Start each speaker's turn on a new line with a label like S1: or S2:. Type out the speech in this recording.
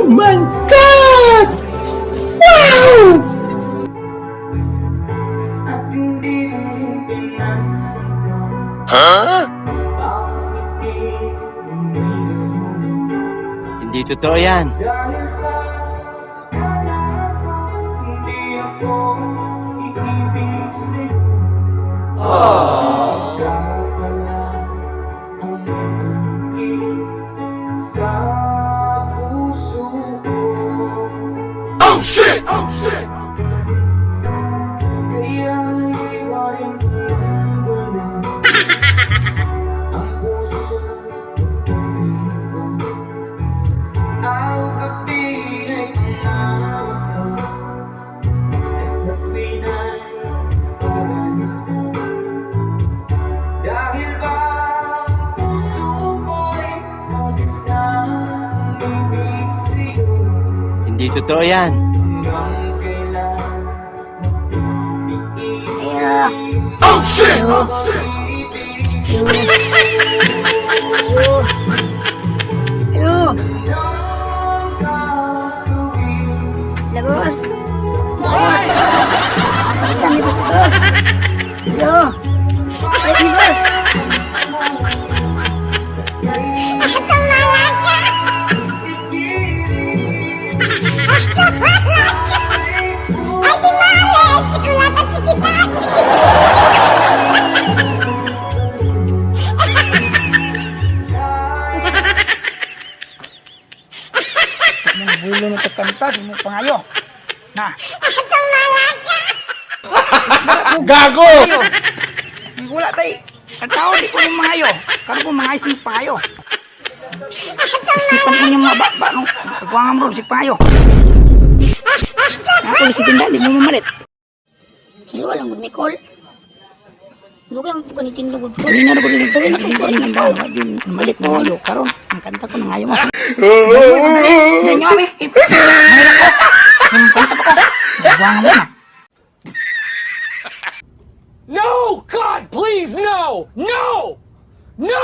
S1: my God! Wow!
S2: At hindi mo rin pinagsagot. Bakit hindi may ganun?
S3: Hindi totoo yan.
S2: Dahil sa akala ko, hindi ako iibig sa'yo. Ikaw pala ang aking sa puso ko.
S1: Oh shit! Oh shit!
S2: Kaya iwain mo ang gulo, ang puso isipan. Ang gabi ay pumapaw, at sa tuwin ay paralisan. Dahil ba ang puso ko'y nabis ng ibig sa'yo.
S3: Hindi totoo yan.
S2: Hanggang kailan magtitiis
S1: Oh shit!
S2: ang pag-ibig?
S4: Ayo,
S2: Nang gagawin
S4: lagos. Palitan ni Bos. Ayo, palit ni Bos.
S5: Mong bulo na kakanta sa mong pangayo. Na.
S1: Gago!
S5: Hindi wala tayo. Katao, di ko yung mangayo. Kano ko mangay sa mong pangayo. Istipan ko yung mga baba nung kagwangan mo si pangayo. Ako si tinda, di mo mamalit.
S4: Hello, lang gud may call. Lugar ang panitin lugod ko.
S5: Hindi na ko din ko rin. Hindi ko rin ang daw. Hindi malit na ngayo. Karon, ang kanta ko na ngayo mo. Hindi nyo kami. Mahirap ko. Yung kanta pa ko. Kagwangan mo na.
S6: No! God, please, no! No! No!